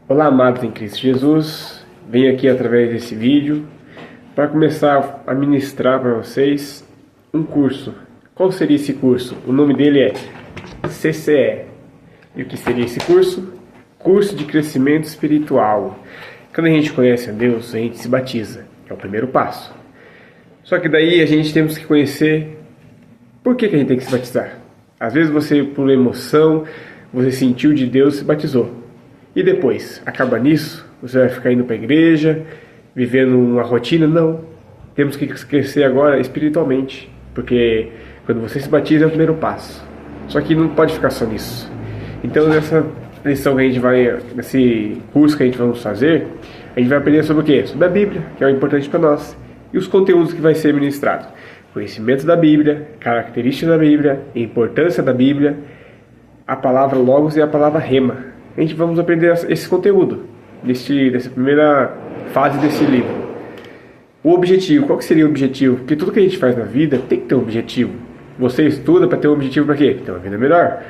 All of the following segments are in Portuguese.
Olá, amados em Cristo Jesus. Venho aqui através desse vídeo para começar a ministrar para vocês um curso. Qual seria esse curso? O nome dele é CCE. E o que seria esse curso? Curso de Crescimento Espiritual. Quando a gente conhece a Deus, a gente se batiza. É o primeiro passo. Só que daí a gente temos que conhecer por que a gente tem que se batizar. Às vezes você, por emoção, você sentiu de Deus e se batizou. E depois, acaba nisso? Você vai ficar indo para a igreja, vivendo uma rotina? Não. Temos que crescer agora espiritualmente. Porque quando você se batiza é o primeiro passo. Só que não pode ficar só nisso. Então nessa lição que a gente vai, nesse curso que a gente vai fazer, a gente vai aprender sobre o quê? Sobre a Bíblia, que é o importante para nós. E os conteúdos que vai ser ministrado. Conhecimento da Bíblia, características da Bíblia, importância da Bíblia, a palavra Logos e a palavra Rema. A gente vamos aprender esse conteúdo, dessa primeira fase desse livro. O objetivo, qual que seria o objetivo? Porque tudo que a gente faz na vida tem que ter um objetivo. Você estuda para ter um objetivo para quê? Para ter uma vida melhor.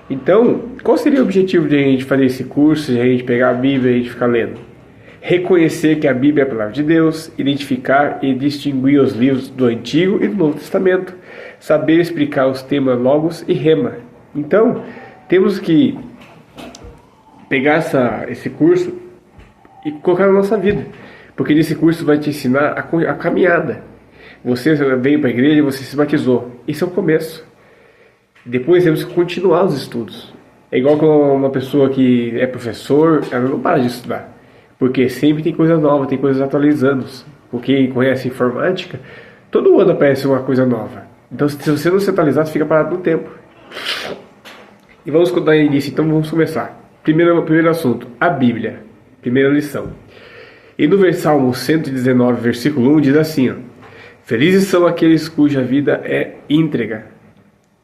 Então, qual seria o objetivo de a gente fazer esse curso, de a gente pegar a Bíblia e a gente ficar lendo? Reconhecer que a Bíblia é a palavra de Deus, identificar e distinguir os livros do Antigo e do Novo Testamento, saber explicar os temas Logos e Rema. Então, temos que pegar esse curso e colocar na nossa vida, porque nesse curso vai te ensinar a caminhada. Você veio para a igreja, você se batizou, esse é o começo. Depois temos que continuar os estudos. É igual com uma pessoa que é professor, ela não para de estudar, porque sempre tem coisa nova, tem coisas atualizando. Com quem conhece informática, todo ano aparece uma coisa nova. Então se você não se atualizar, você fica parado no tempo. E vamos dar início, então vamos começar. Primeiro assunto, a Bíblia. Primeira lição. E no Salmo 119, versículo 1, diz assim, ó, felizes são aqueles cuja vida é íntegra,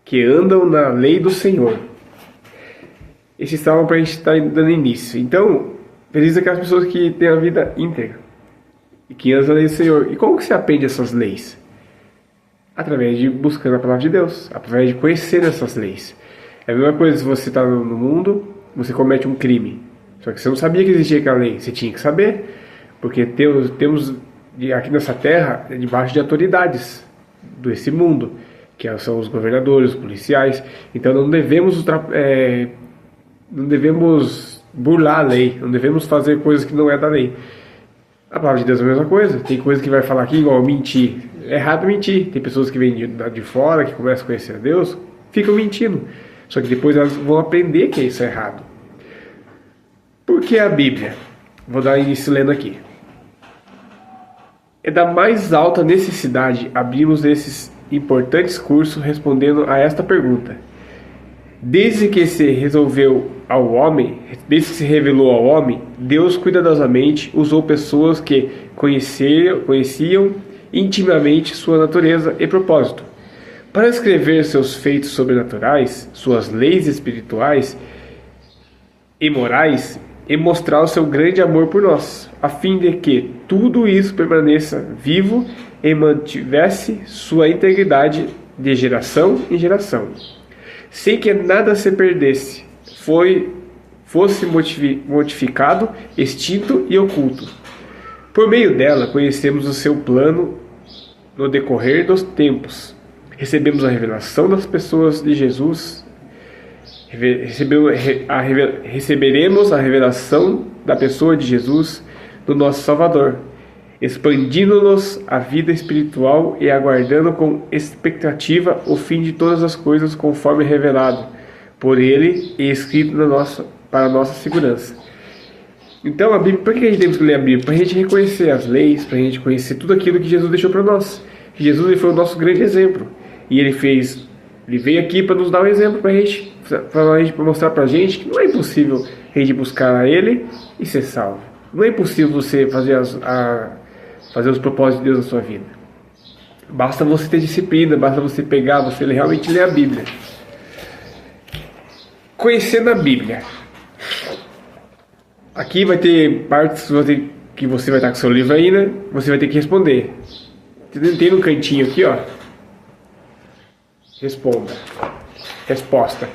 que andam na lei do Senhor. Esse salmo para a gente estar dando início. Então, felizes aquelas pessoas que têm a vida íntegra e que andam na lei do Senhor. E como que se aprende essas leis? Através de buscando a palavra de Deus, através de conhecer essas leis. É a mesma coisa se você está no mundo, você comete um crime. Só que você não sabia que existia aquela lei. Você tinha que saber. Porque temos aqui nessa terra, debaixo de autoridades desse mundo, que são os governadores, os policiais. Então não devemos burlar a lei. Não devemos fazer coisas que não é da lei. A palavra de Deus é a mesma coisa. Tem coisa que vai falar aqui igual mentir. É errado mentir. Tem pessoas que vêm de fora, que começam a conhecer a Deus, ficam mentindo. Só que depois elas vão aprender que isso é errado. Por que a Bíblia? Vou dar início lendo aqui. É da mais alta necessidade abrirmos esses importantes cursos respondendo a esta pergunta. Desde que se revelou ao homem, Deus cuidadosamente usou pessoas que conheciam intimamente sua natureza e propósito, para escrever seus feitos sobrenaturais, suas leis espirituais e morais, e mostrar o seu grande amor por nós, a fim de que tudo isso permaneça vivo e mantivesse sua integridade de geração em geração, sem que nada se perdesse, fosse modificado, extinto e oculto. Por meio dela, conhecemos o seu plano no decorrer dos tempos. Recebemos a revelação das pessoas de Jesus. Receberemos a revelação da pessoa de Jesus, do nosso Salvador, expandindo-nos a vida espiritual e aguardando com expectativa o fim de todas as coisas conforme revelado por Ele e escrito para a nossa segurança. Então a Bíblia, por que a gente tem que ler a Bíblia? Para a gente reconhecer as leis, para a gente conhecer tudo aquilo que Jesus deixou para nós. Jesus ele foi o nosso grande exemplo. E ele veio aqui para nos dar um exemplo para mostrar para a gente que não é impossível a gente buscar a Ele e ser salvo. Não é impossível você fazer os propósitos de Deus na sua vida. Basta você ter disciplina, basta você você realmente ler a Bíblia. Conhecendo a Bíblia. Aqui vai ter partes que você vai estar com o seu livro aí, né? Você vai ter que responder. Tem no cantinho aqui, ó. Resposta.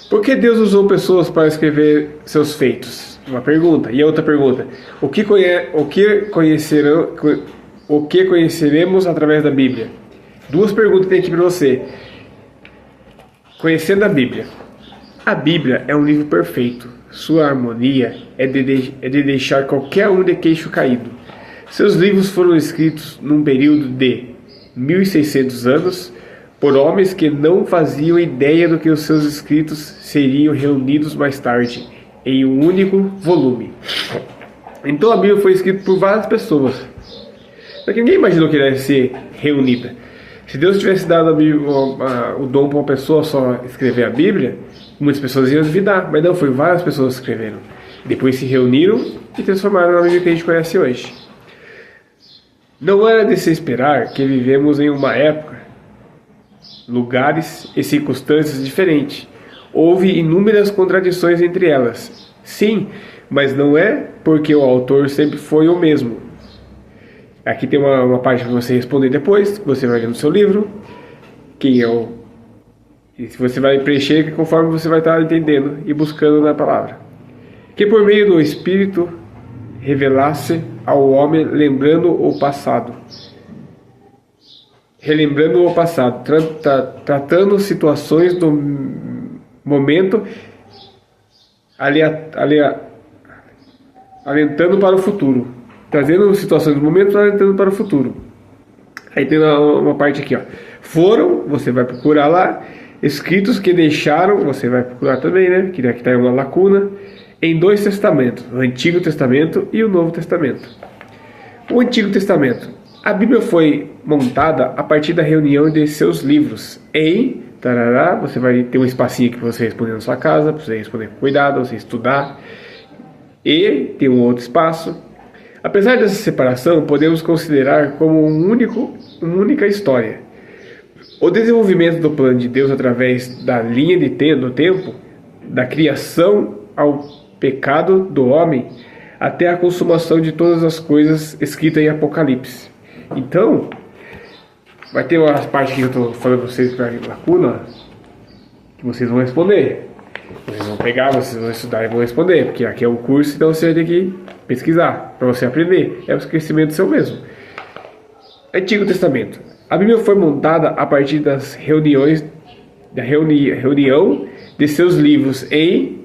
Por que Deus usou pessoas para escrever seus feitos? Uma pergunta. E a outra pergunta: o que conheceremos através da Bíblia? Duas perguntas tem aqui para você. Conhecendo a Bíblia. A Bíblia é um livro perfeito. Sua harmonia é de deixar qualquer um de queixo caído. Seus livros foram escritos num período de 1600 anos por homens que não faziam ideia do que os seus escritos seriam reunidos mais tarde em um único volume. Então a Bíblia foi escrita por várias pessoas. Só que ninguém imaginou que ela ia ser reunida. Se Deus tivesse dado o dom para uma pessoa só escrever a Bíblia, muitas pessoas iam duvidar, mas não, foi várias pessoas que escreveram. Depois se reuniram e transformaram na Bíblia que a gente conhece hoje. Não era de se esperar que vivemos em uma época, lugares e circunstâncias diferentes. Houve inúmeras contradições entre elas. Sim, mas não é porque o autor sempre foi o mesmo. Aqui tem uma parte para você responder depois, que você vai ler no seu livro. Quem é o... E você vai preencher conforme você vai estar entendendo e buscando na palavra. Que por meio do Espírito revelasse ao homem relembrando o passado, tratando situações do momento, alentando para o futuro. Trazendo situações do momento, alentando para o futuro. Aí tem uma parte aqui, ó. Foram, você vai procurar lá, escritos que deixaram, você vai procurar também, né? Que aqui está uma lacuna, em 2 testamentos, o Antigo Testamento e o Novo Testamento. O Antigo Testamento. A Bíblia foi montada a partir da reunião de seus livros. Em tarará, você vai ter um espacinho aqui para você responder na sua casa, para você responder com cuidado, você estudar. E tem um outro espaço. Apesar dessa separação, podemos considerar como uma única história. O desenvolvimento do plano de Deus através da linha do tempo, da criação ao pecado do homem, até a consumação de todas as coisas escritas em Apocalipse. Então, vai ter uma parte que eu estou falando para vocês que vai lacuna, que vocês vão responder. Vocês vão pegar, vocês vão estudar e vão responder, porque aqui é um curso, então você vai ter que pesquisar para você aprender. É o crescimento seu mesmo. Antigo Testamento. A Bíblia foi montada a partir das reunião de seus livros em...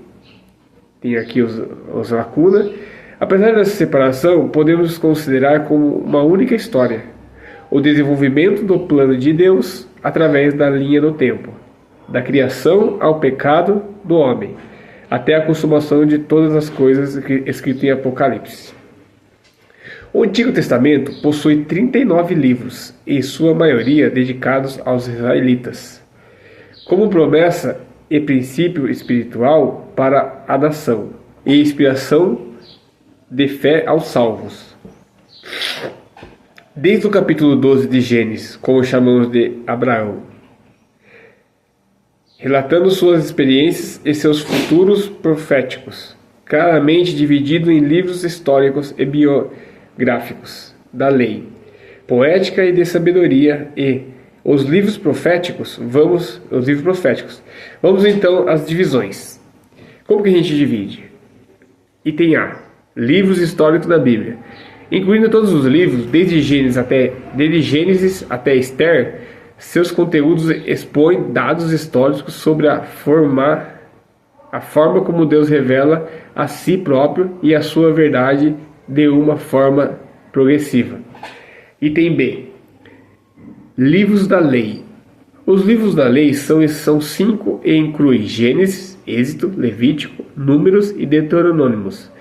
Tem aqui os lacunas. Apesar dessa separação, podemos considerar como uma única história. O desenvolvimento do plano de Deus através da linha do tempo. Da criação ao pecado do homem, até a consumação de todas as coisas escritas em Apocalipse. O Antigo Testamento possui 39 livros, em sua maioria dedicados aos israelitas, como promessa e princípio espiritual para a nação, e inspiração de fé aos salvos. Desde o capítulo 12 de Gênesis, como chamamos de Abraão, relatando suas experiências e seus futuros proféticos, claramente dividido em livros históricos e biográficos da lei, poética e de sabedoria e os livros proféticos. Vamos então às divisões. Como que a gente divide? Item A: livros históricos da Bíblia, incluindo todos os livros, desde Gênesis até Esther. Seus conteúdos expõem dados históricos sobre a forma como Deus revela a si próprio e a sua verdade de uma forma progressiva. Item B: livros da lei. Os livros da lei são 5 e incluem Gênesis, Êxodo, Levítico, Números e Deuteronômios.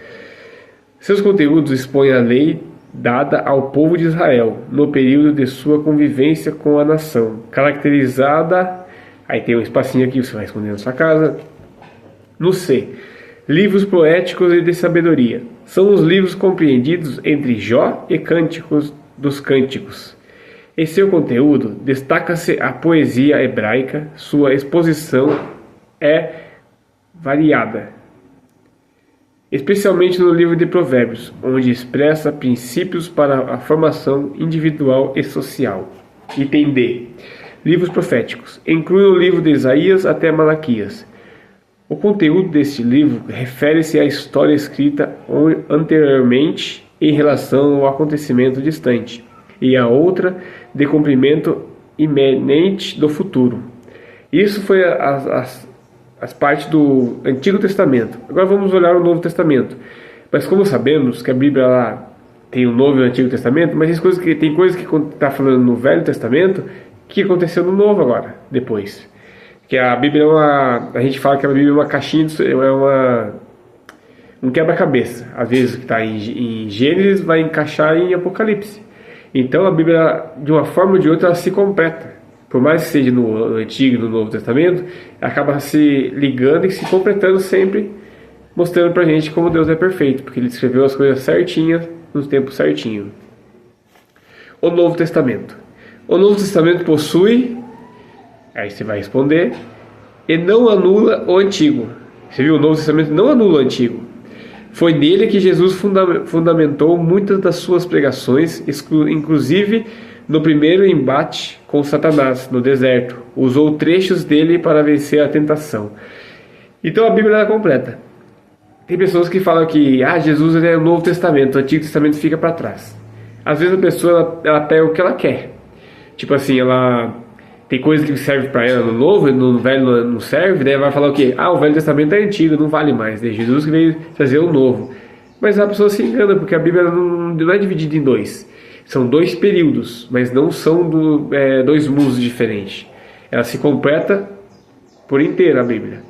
Seus conteúdos expõem a lei dada ao povo de Israel no período de sua convivência com a nação, caracterizada... Aí tem um espacinho aqui, você vai responder na sua casa. No C: livros poéticos e de sabedoria. São os livros compreendidos entre Jó e Cânticos dos Cânticos. Em seu conteúdo, destaca-se a poesia hebraica. Sua exposição é variada, especialmente no livro de Provérbios, onde expressa princípios para a formação individual e social. Item D: livros proféticos. Inclui o livro de Isaías até Malaquias. O conteúdo deste livro refere-se à história escrita anteriormente em relação ao acontecimento distante, e a outra de cumprimento iminente do futuro. Isso foi as partes do Antigo Testamento. Agora vamos olhar o Novo Testamento. Mas como sabemos que a Bíblia lá tem o Novo e o Antigo Testamento, mas tem coisas que está falando no Velho Testamento que aconteceu no Novo agora, depois. Que a Bíblia a gente fala que a Bíblia é uma caixinha, um quebra-cabeça. Às vezes o que está em Gênesis vai encaixar em Apocalipse. Então a Bíblia, de uma forma ou de outra, ela se completa. Por mais que seja no Antigo e no Novo Testamento, acaba se ligando e se completando sempre, mostrando pra gente como Deus é perfeito, porque Ele escreveu as coisas certinhas, no tempo certinho. O Novo Testamento. O Novo Testamento possui, aí você vai responder, e não anula o Antigo. Você viu? O Novo Testamento não anula o Antigo. Foi nele que Jesus fundamentou muitas das suas pregações, inclusive no primeiro embate com Satanás no deserto. Usou trechos dele para vencer a tentação. Então a Bíblia é completa. Tem pessoas que falam que Jesus é o Novo Testamento, o Antigo Testamento fica para trás. Às vezes a pessoa ela pega o que ela quer. Tipo assim, ela tem coisa que serve para ela no Novo, no Velho não serve, daí vai falar o quê? O Velho Testamento é antigo, não vale mais. Daí Jesus que veio trazer o Novo. Mas a pessoa se engana, porque a Bíblia não é dividida em dois. São dois períodos, mas não são dois mundos diferentes. Ela se completa por inteira, a Bíblia.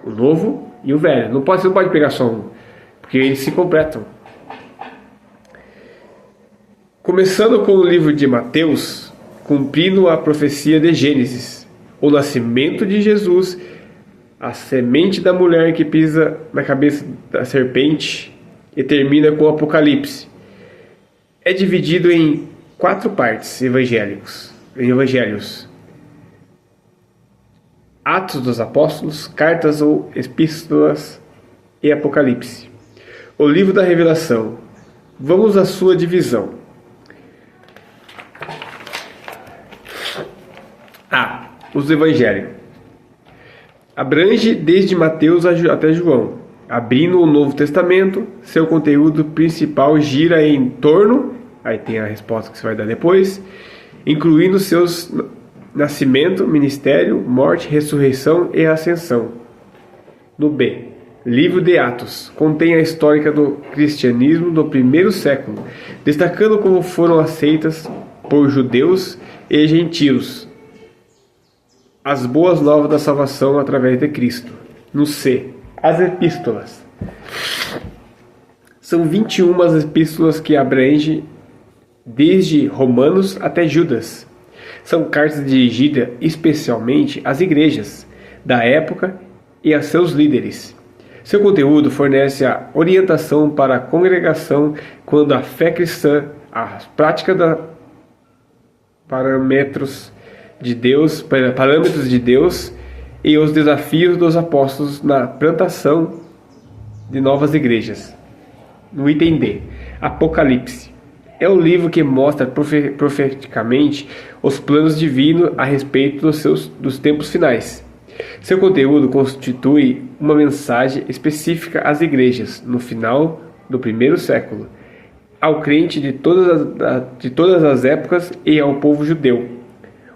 O Novo e o Velho. Você não pode pegar só um, porque eles se completam. Começando com o livro de Mateus, cumprindo a profecia de Gênesis, o nascimento de Jesus, a semente da mulher que pisa na cabeça da serpente, e termina com o Apocalipse. É dividido em 4 partes evangelhos: Atos dos Apóstolos, Cartas ou Epístolas e Apocalipse. O livro da Revelação. Vamos à sua divisão. Os Evangelhos. Abrange desde Mateus até João. Abrindo o Novo Testamento, seu conteúdo principal gira em torno, aí tem a resposta que você vai dar depois, incluindo seus nascimento, ministério, morte, ressurreição e ascensão. No B, livro de Atos, contém a história do cristianismo do primeiro século, destacando como foram aceitas por judeus e gentios as boas novas da salvação através de Cristo. No C, as epístolas. São 21 as epístolas que abrangem desde Romanos até Judas. São cartas dirigidas especialmente às igrejas da época e a seus líderes. Seu conteúdo fornece a orientação para a congregação quando a fé cristã, a prática da parâmetros de Deus e os desafios dos apóstolos na plantação de novas igrejas. No item D, Apocalipse. É o livro que mostra profeticamente os planos divinos a respeito dos tempos finais. Seu conteúdo constitui uma mensagem específica às igrejas no final do primeiro século, ao crente de todas as épocas e ao povo judeu.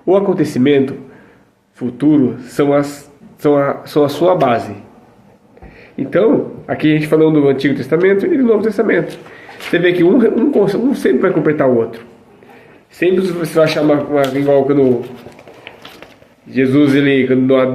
O acontecimento futuro são a sua base. Então, aqui a gente falando do Antigo Testamento e do Novo Testamento. Você vê que um sempre vai completar o outro. Sempre você vai achar igual quando Jesus,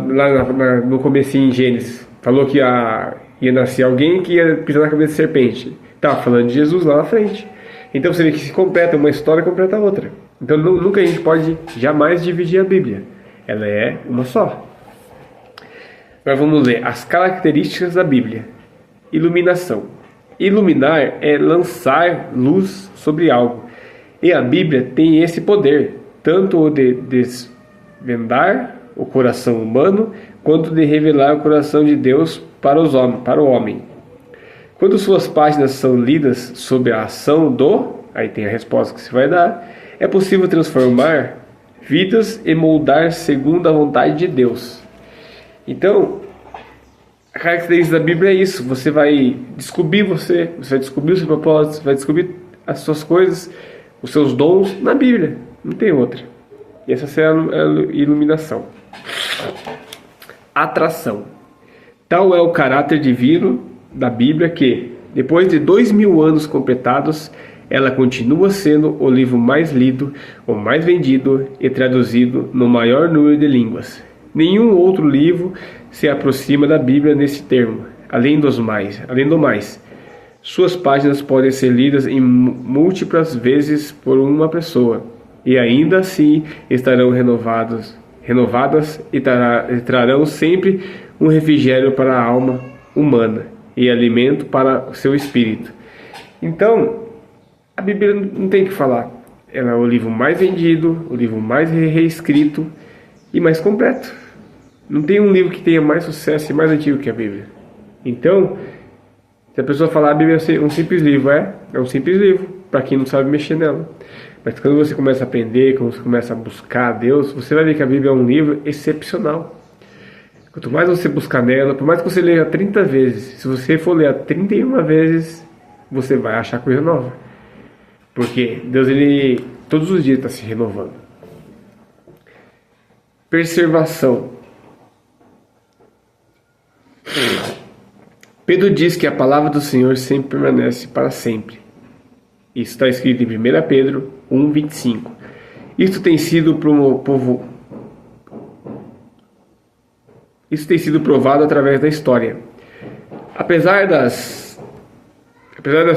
lá no comecinho em Gênesis, falou que ia nascer alguém que ia pisar na cabeça de serpente. Estava falando de Jesus lá na frente. Então você vê que se completa uma história, completa a outra. Então nunca a gente pode jamais dividir a Bíblia. Ela é uma só. Agora vamos ler as características da Bíblia. Iluminação. Iluminar é lançar luz sobre algo. E a Bíblia tem esse poder, tanto o de desvendar o coração humano, quanto de revelar o coração de Deus para o homem. Quando suas páginas são lidas sob a ação aí tem a resposta que se vai dar, é possível transformar vidas e moldar segundo a vontade de Deus. Então, A característica da Bíblia é isso. Você vai descobrir você vai descobrir o seu propósito, você vai descobrir as suas coisas, os seus dons na Bíblia. Não tem outra. E essa será a iluminação. Atração. Tal é o caráter divino da Bíblia que, depois de 2000 anos completados, ela continua sendo o livro mais lido, o mais vendido e traduzido no maior número de línguas. Nenhum outro livro se aproxima da Bíblia nesse termo, além do mais. Suas páginas podem ser lidas em múltiplas vezes por uma pessoa, e ainda assim estarão renovadas e trarão sempre um refrigério para a alma humana e alimento para o seu espírito. Então, a Bíblia não tem o que falar. Ela é o livro mais vendido, o livro mais reescrito e mais completo. Não tem um livro que tenha mais sucesso e mais antigo que a Bíblia. Então, se a pessoa falar a Bíblia é um simples livro, é um simples livro, para quem não sabe mexer nela. Mas quando você começa a aprender, quando você começa a buscar a Deus, você vai ver que a Bíblia é um livro excepcional. Quanto mais você buscar nela, por mais que você leia 30 vezes, se você for ler 31 vezes, você vai achar coisa nova. Porque Deus, ele todos os dias está se renovando. Preservação. Pedro diz que a palavra do Senhor sempre permanece para sempre. Isso está escrito em 1 Pedro 1,25. Isso tem sido provado através da história. Apesar das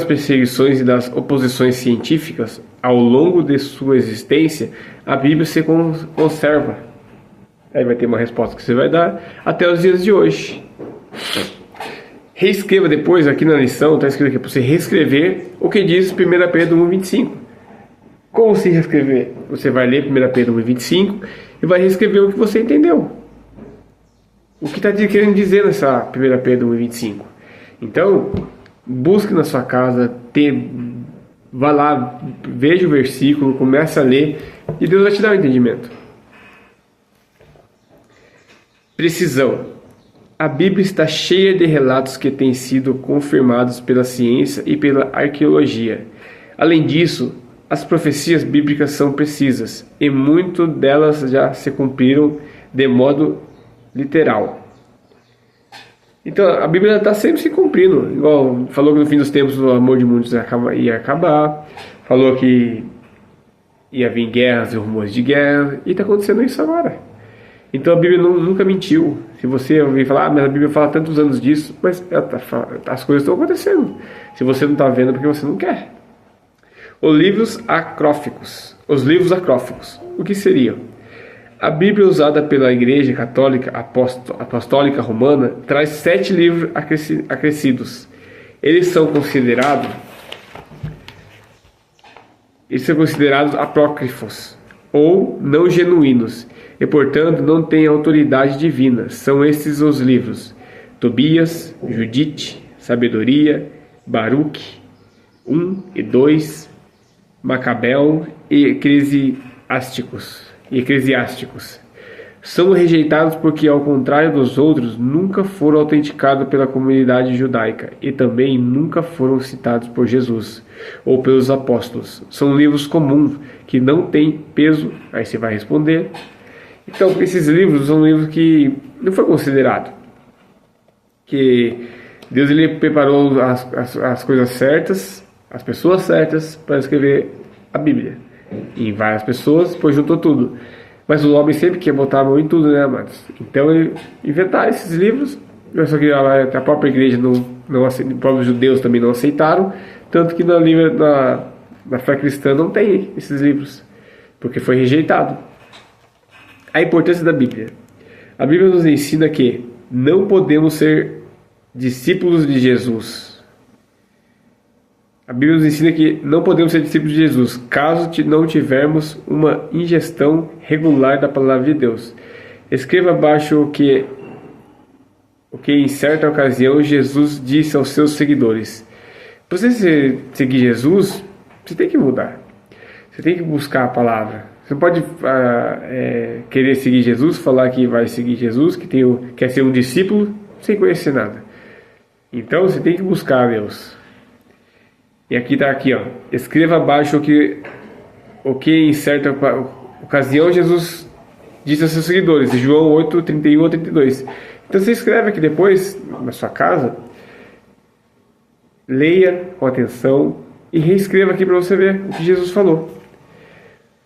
perseguições e das oposições científicas, ao longo de sua existência, a Bíblia se conserva. Aí vai ter uma resposta que você vai dar até os dias de hoje. Reescreva depois, aqui na lição, está escrito aqui para você reescrever o que diz 1 Pedro 1,25. Como se reescrever? Você vai ler 1 Pedro 1,25 e vai reescrever o que você entendeu. O que está querendo dizer nessa 1 Pedro 1,25. Então, busque na sua casa, vá lá, veja o versículo, comece a ler e Deus vai te dar o entendimento. Precisão. A Bíblia está cheia de relatos que têm sido confirmados pela ciência e pela arqueologia. Além disso, as profecias bíblicas são precisas e muitas delas já se cumpriram de modo literal. Então, a Bíblia está sempre se cumprindo. Igual falou que no fim dos tempos o amor de muitos ia acabar. Falou que ia vir guerras e rumores de guerra. E está acontecendo isso agora. Então a Bíblia nunca mentiu. Se você ouvir falar, mas a Bíblia fala há tantos anos disso, mas as coisas estão acontecendo. Se você não está vendo, é porque você não quer. Os livros acróficos. O que seriam? A Bíblia usada pela Igreja Católica Apostólica Romana traz 7 livros acrescidos. Eles são considerados apócrifos ou não genuínos e, portanto, não têm autoridade divina. São estes os livros: Tobias, Judite, Sabedoria, Baruque 1 e 2, Macabeu e Eclesiásticos. São rejeitados porque, ao contrário dos outros, nunca foram autenticados pela comunidade judaica e também nunca foram citados por Jesus ou pelos apóstolos. São livros comuns que não têm peso. Aí você vai responder. Então, esses livros são livros que não foi considerado. Que Deus, ele preparou as coisas certas, as pessoas certas para escrever a Bíblia. E várias pessoas, depois juntou tudo. Mas o homem sempre quer botar a mão em tudo, né, amados? Então, inventaram esses livros. Só que a própria igreja, os próprios judeus também não aceitaram. Tanto que na fé cristã não tem esses livros. Porque foi rejeitado. A importância da Bíblia. A Bíblia nos ensina que não podemos ser discípulos de Jesus. A Bíblia nos ensina que não podemos ser discípulos de Jesus caso não tivermos uma ingestão regular da palavra de Deus. Escreva abaixo o que em certa ocasião Jesus disse aos seus seguidores. Para você seguir Jesus, você tem que mudar. Você tem que buscar a palavra. Você não pode querer seguir Jesus, falar que vai seguir Jesus, que quer ser um discípulo sem conhecer nada. Então você tem que buscar a Deus. E aqui está aqui, ó. Escreva abaixo o que em certa ocasião Jesus disse aos seus seguidores, João 8, 31 a 32. Então você escreve aqui depois, na sua casa, leia com atenção e reescreva aqui para você ver o que Jesus falou.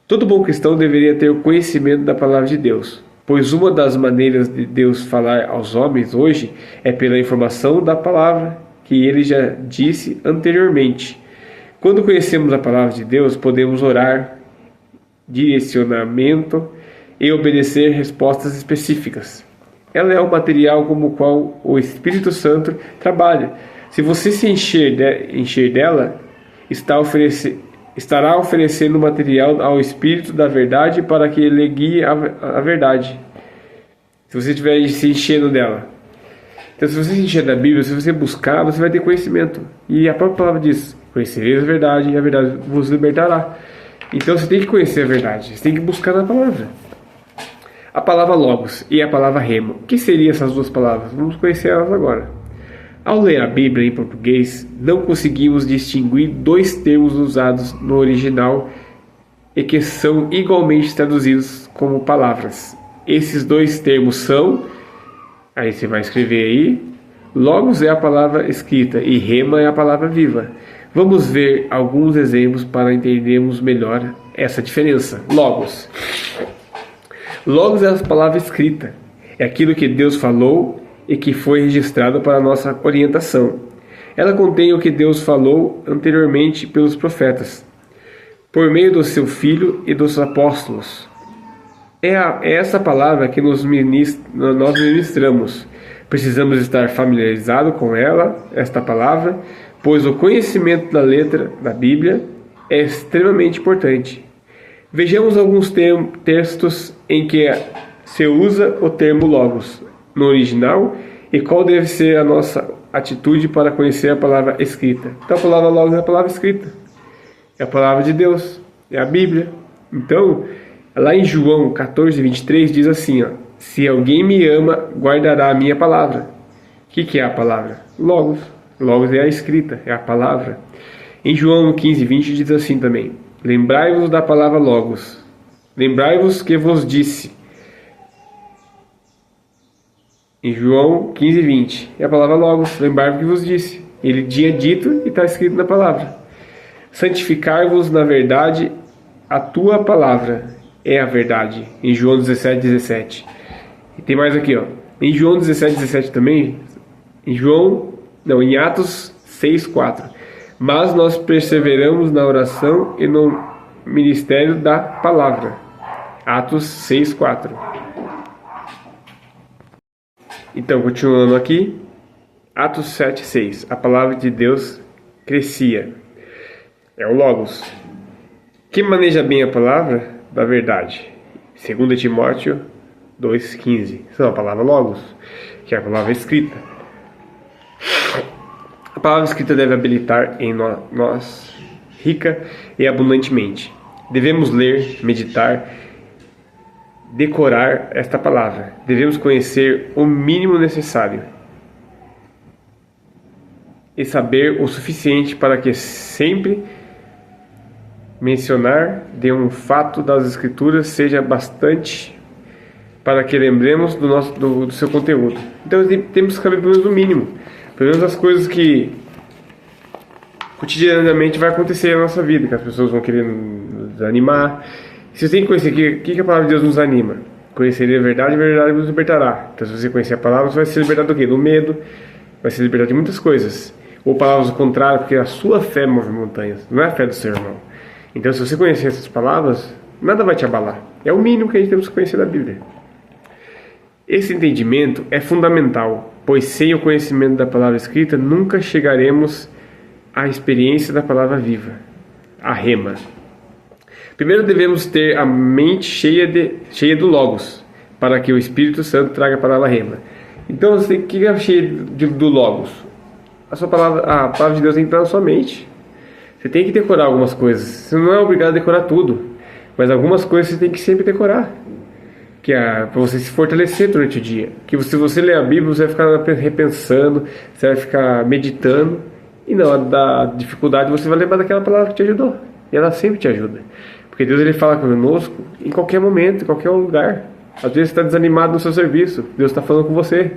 Todo bom cristão deveria ter o conhecimento da palavra de Deus, pois uma das maneiras de Deus falar aos homens hoje é pela informação da palavra que ele já disse anteriormente. Quando conhecemos a palavra de Deus, podemos orar, direcionamento e obedecer respostas específicas. Ela é o material como o qual o Espírito Santo trabalha. Se você se encher dela, estará oferecendo material ao Espírito da verdade para que ele guie a verdade. Se você estiver se enchendo dela. Então, se você se encher da Bíblia, se você buscar, você vai ter conhecimento. E a própria palavra diz: conhecereis a verdade e a verdade vos libertará. Então você tem que conhecer a verdade, você tem que buscar na palavra. A palavra logos e a palavra rema. O que seriam essas duas palavras? Vamos conhecer elas agora. Ao ler a Bíblia em português, não conseguimos distinguir dois termos usados no original e que são igualmente traduzidos como palavras. Esses dois termos são, aí você vai escrever aí, logos é a palavra escrita e rema é a palavra viva. Vamos ver alguns exemplos para entendermos melhor essa diferença. Logos. Logos é a palavra escrita. É aquilo que Deus falou e que foi registrado para nossa orientação. Ela contém o que Deus falou anteriormente pelos profetas, por meio do seu Filho e dos apóstolos. É essa palavra que nós ministramos. Precisamos estar familiarizados com ela, esta palavra, pois o conhecimento da letra da Bíblia é extremamente importante. Vejamos alguns textos em que se usa o termo logos no original e qual deve ser a nossa atitude para conhecer a palavra escrita. Então a palavra logos é a palavra escrita, é a palavra de Deus, é a Bíblia. Então, lá em João 14, 23 diz assim, ó, se alguém me ama, guardará a minha palavra. O que é a palavra? Logos. Logos é a escrita, é a palavra. Em João 15, 20 diz assim também, lembrai-vos da palavra logos, lembrai-vos que vos disse. Em João 15, 20, é a palavra logos, lembrai-vos que vos disse. Ele tinha dito e está escrito na palavra. Santificar-vos na verdade, a tua palavra é a verdade. Em João 17, 17. E tem mais aqui, ó. Em João 17, 17 também, em Atos 6, 4. Mas nós perseveramos na oração e no ministério da palavra. Atos 6, 4. Então, continuando aqui, Atos 7, 6. A palavra de Deus crescia. É o Logos. Quem maneja bem a palavra da verdade? 2 Timóteo 2, 15. São a palavra Logos, que é a palavra escrita. A palavra escrita deve habilitar em nós rica e abundantemente. Devemos ler, meditar, decorar esta palavra. Devemos conhecer o mínimo necessário e saber o suficiente para que sempre mencionar de um fato das Escrituras seja bastante para que lembremos do seu conteúdo. Então temos que saber pelo menos o mínimo, pelo menos as coisas que cotidianamente vai acontecer na nossa vida, que as pessoas vão querer nos animar. Se você tem que conhecer o que a palavra de Deus nos anima, conhecer a verdade vos libertará. Então, se você conhecer a palavra, você vai se libertar do quê? Do medo, vai se libertar de muitas coisas. Ou palavras do contrário, porque a sua fé move montanhas, não é a fé do seu irmão. Então, se você conhecer essas palavras, nada vai te abalar. É o mínimo que a gente temos que conhecer da Bíblia. Esse entendimento é fundamental, pois sem o conhecimento da palavra escrita, nunca chegaremos à experiência da palavra viva, a rema. Primeiro devemos ter a mente cheia do Logos, para que o Espírito Santo traga a palavra rema. Então, o que é cheio do Logos? A palavra de Deus tem que estar na sua mente. Você tem que decorar algumas coisas. Você não é obrigado a decorar tudo, mas algumas coisas você tem que sempre decorar. para você se fortalecer durante o dia. Que se você ler a Bíblia, você vai ficar repensando, você vai ficar meditando, e na hora da dificuldade você vai lembrar daquela palavra que te ajudou. E ela sempre te ajuda. Porque Deus, ele fala conosco em qualquer momento, em qualquer lugar. Às vezes você está desanimado no seu serviço, Deus está falando com você.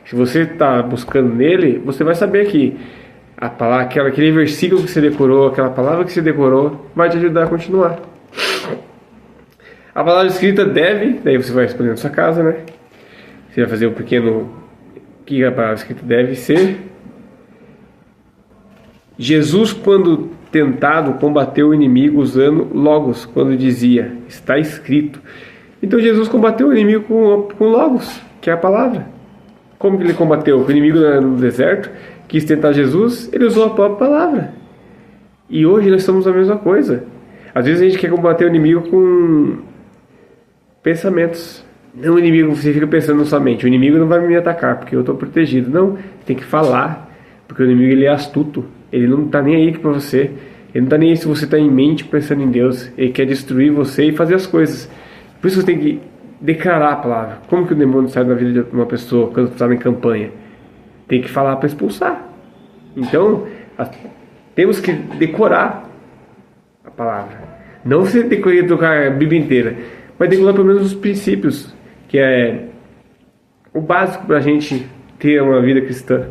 Se você está buscando nele, você vai saber que a palavra, aquele versículo que você decorou, aquela palavra que você decorou, vai te ajudar a continuar. A palavra escrita deve, daí você vai responder na sua casa, né? Você vai fazer um pequeno... O que a palavra escrita deve ser? Jesus, quando tentado, combateu o inimigo usando logos, quando dizia, está escrito. Então Jesus combateu o inimigo com logos, que é a palavra. Como que ele combateu? O inimigo no deserto quis tentar Jesus, ele usou a própria palavra. E hoje nós somos a mesma coisa. Às vezes a gente quer combater o inimigo com pensamentos. Não, o inimigo, você fica pensando somente, o inimigo não vai me atacar porque eu estou protegido. Não, tem que falar, porque o inimigo, ele é astuto. Ele não está nem aí para você. Ele não está nem aí se você está em mente pensando em Deus. Ele quer destruir você e fazer as coisas. Por isso você tem que declarar a palavra. Como que o demônio sai da vida de uma pessoa quando está em campanha? Tem que falar para expulsar. Então, temos que decorar a palavra. Não você decorar a Bíblia inteira, mas decorar pelo menos os princípios, que é o básico para a gente ter uma vida cristã.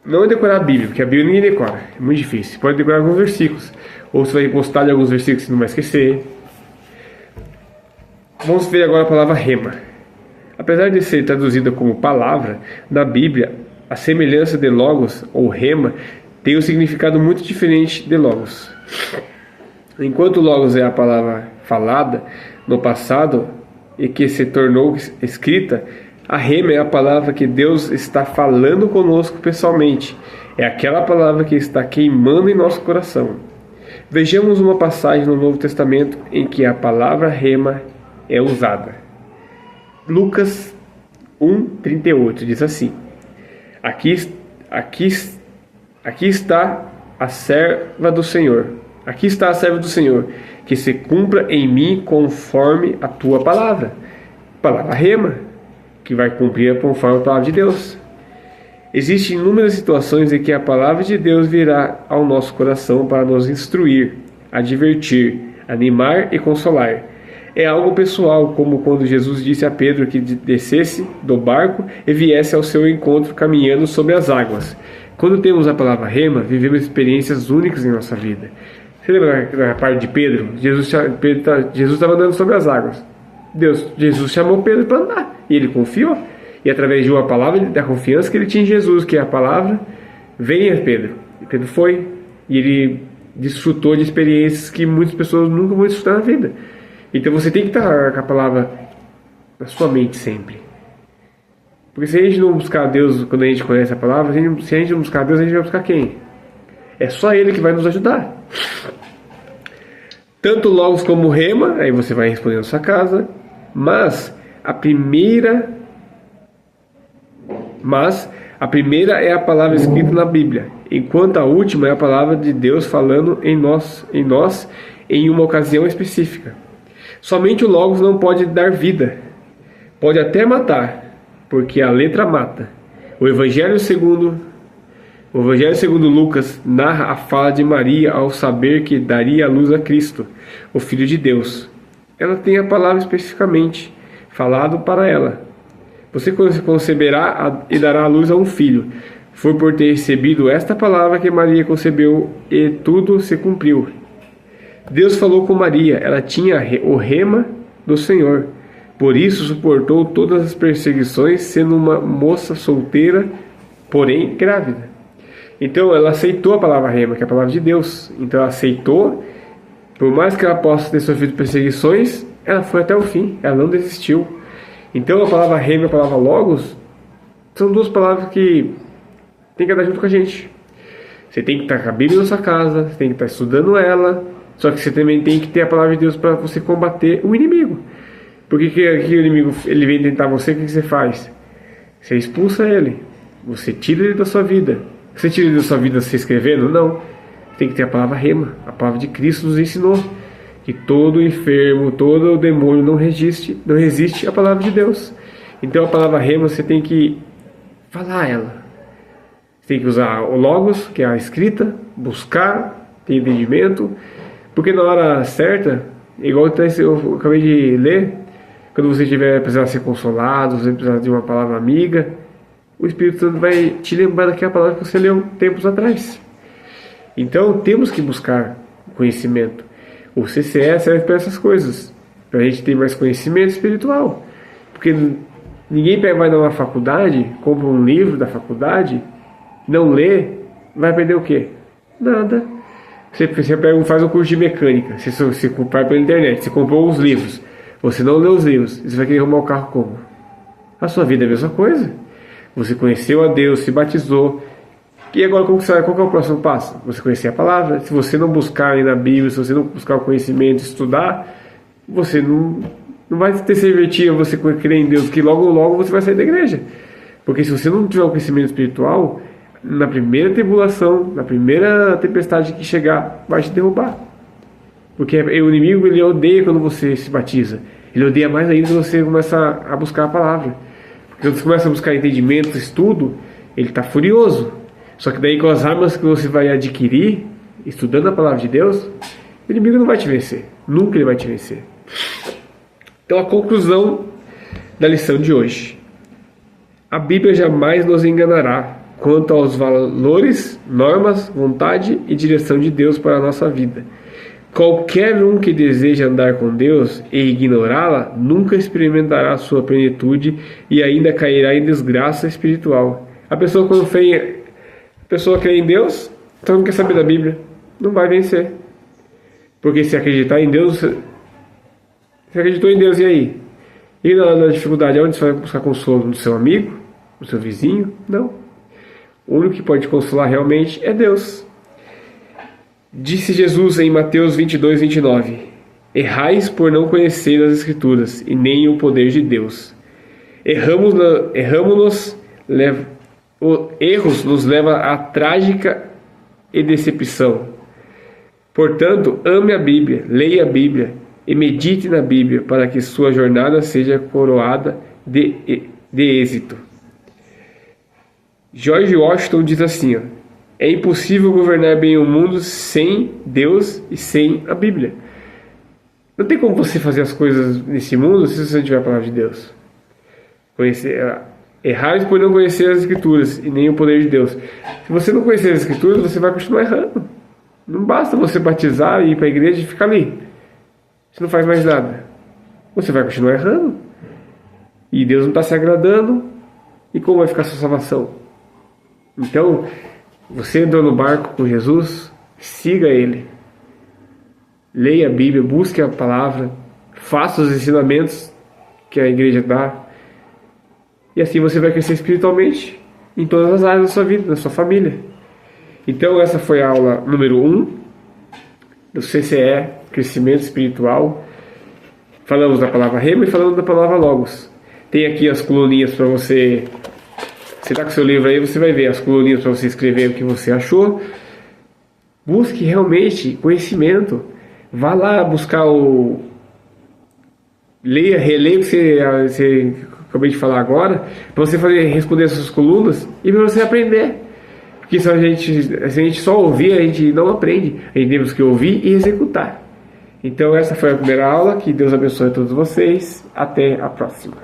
Não é decorar a Bíblia, porque a Bíblia ninguém decora, é muito difícil. Você pode decorar alguns versículos, ou você vai gostar de alguns versículos que você não vai esquecer. Vamos ver agora a palavra rema. Apesar de ser traduzida como palavra, na Bíblia, a semelhança de logos ou rema tem um significado muito diferente de logos. Enquanto logos é a palavra falada no passado e que se tornou escrita, a rema é a palavra que Deus está falando conosco pessoalmente. É aquela palavra que está queimando em nosso coração. Vejamos uma passagem no Novo Testamento em que a palavra rema é usada. Lucas 1:38 diz assim: Aqui está a serva do Senhor. Aqui está a serva do Senhor, que se cumpra em mim conforme a tua palavra. Palavra rema, que vai cumprir conforme a palavra de Deus. Existem inúmeras situações em que a palavra de Deus virá ao nosso coração para nos instruir, advertir, animar e consolar. É algo pessoal, como quando Jesus disse a Pedro que descesse do barco e viesse ao seu encontro caminhando sobre as águas. Quando temos a palavra rema, vivemos experiências únicas em nossa vida. Você lembra na parte de Pedro? Jesus estava andando sobre as águas. Jesus chamou Pedro para andar e ele confiou. E através de uma palavra da confiança que ele tinha em Jesus, que é a palavra, venha Pedro. E Pedro foi e ele desfrutou de experiências que muitas pessoas nunca vão desfrutar na vida. Então você tem que estar com a palavra na sua mente sempre. Porque se a gente não buscar Deus quando a gente conhece a palavra, se a gente não buscar Deus, a gente vai buscar quem? É só Ele que vai nos ajudar. Tanto logos como rema, aí você vai responder na sua casa, mas a primeira é a palavra escrita na Bíblia, enquanto a última é a palavra de Deus falando em nós em uma ocasião específica. Somente o logos não pode dar vida, pode até matar, porque a letra mata. O Evangelho segundo Lucas narra a fala de Maria ao saber que daria à luz a Cristo, o Filho de Deus. Ela tem a palavra especificamente falado para ela. Você conceberá e dará à luz a um filho. Foi por ter recebido esta palavra que Maria concebeu e tudo se cumpriu. Deus falou com Maria, ela tinha o rema do Senhor. Por isso suportou todas as perseguições, sendo uma moça solteira, porém grávida. Então ela aceitou a palavra rema, que é a palavra de Deus. Então ela aceitou, por mais que ela possa ter sofrido perseguições, ela foi até o fim, ela não desistiu. Então a palavra rema e a palavra logos são duas palavras que tem que andar junto com a gente. Você tem que estar com a Bíblia na sua casa, você tem que estar estudando ela, só que você também tem que ter a palavra de Deus para você combater o inimigo. Porque que o inimigo ele vem tentar você, o que você faz? Você expulsa ele, você tira ele da sua vida. Você tira ele da sua vida se escrevendo? Não. Tem que ter a palavra rema, a palavra de Cristo nos ensinou. que todo enfermo, todo demônio não resiste à palavra de Deus. Então a palavra rema você tem que falar ela. Você tem que usar o logos, que é a escrita, buscar, ter entendimento, porque na hora certa, igual eu acabei de ler, quando você tiver precisar ser consolado, você precisar de uma palavra amiga, o Espírito Santo vai te lembrar daquela palavra que você leu tempos atrás. Então temos que buscar conhecimento. O CCE serve para essas coisas, para a gente ter mais conhecimento espiritual. Porque ninguém vai numa faculdade, compra um livro da faculdade, não lê, vai perder o quê? Nada. Você faz um curso de mecânica, você comprar pela internet, você comprou os livros, você não lê os livros, você vai querer arrumar o carro como? A sua vida é a mesma coisa. Você conheceu a Deus, se batizou, e agora qual que é o próximo passo? Você conhecer a palavra. Se você não buscar aí na Bíblia, se você não buscar o conhecimento, estudar, você não vai ter serventia você crer em Deus, que logo você vai sair da igreja. Porque se você não tiver o conhecimento espiritual, na primeira tribulação, na primeira tempestade que chegar, vai te derrubar. Porque o inimigo, ele odeia quando você se batiza. Ele odeia mais ainda quando você começa a buscar a palavra. Porque quando você começa a buscar entendimento, estudo, ele está furioso. Só que daí com as armas que você vai adquirir, estudando a palavra de Deus, o inimigo não vai te vencer. Nunca ele vai te vencer. Então a conclusão da lição de hoje. A Bíblia jamais nos enganará quanto aos valores, normas, vontade e direção de Deus para a nossa vida. Qualquer um que deseja andar com Deus e ignorá-la, nunca experimentará a sua plenitude e ainda cairá em desgraça espiritual. A pessoa quando crê em Deus, então não quer saber da Bíblia, não vai vencer. Porque se acreditar em Deus, você acreditou em Deus, e aí? E na dificuldade, onde você vai buscar consolo? No seu amigo? No seu vizinho? Não. O único que pode consolar realmente é Deus. Disse Jesus em Mateus 22, 29: Errais por não conhecer as Escrituras e nem o poder de Deus. Erros nos levam à trágica e decepção. Portanto, ame a Bíblia, leia a Bíblia e medite na Bíblia para que sua jornada seja coroada de êxito. George Washington diz assim: é impossível governar bem o mundo sem Deus e sem a Bíblia. Não tem como você fazer as coisas nesse mundo se você não tiver a palavra de Deus. Errais por não conhecer as Escrituras e nem o poder de Deus. Se você não conhecer as Escrituras, você vai continuar errando. Não basta você batizar e ir para a igreja e ficar ali. Você não faz mais nada. Você vai continuar errando. E Deus não está se agradando. E como vai ficar a sua salvação? Então, você entrou no barco com Jesus, siga Ele. Leia a Bíblia, busque a palavra, faça os ensinamentos que a igreja dá. E assim você vai crescer espiritualmente em todas as áreas da sua vida, da sua família. Então essa foi a aula número 1 do CCE, Crescimento Espiritual. Falamos da palavra rema e falamos da palavra logos. Tem aqui as coluninhas para você... Você está com o seu livro aí, você vai ver as coluninhas para você escrever o que você achou. Busque realmente conhecimento. Vá lá buscar releia o que você acabei de falar agora, para você responder essas colunas e para você aprender. Porque se a gente só ouvir, a gente não aprende. A gente temos que ouvir e executar. Então essa foi a primeira aula. Que Deus abençoe a todos vocês. Até a próxima.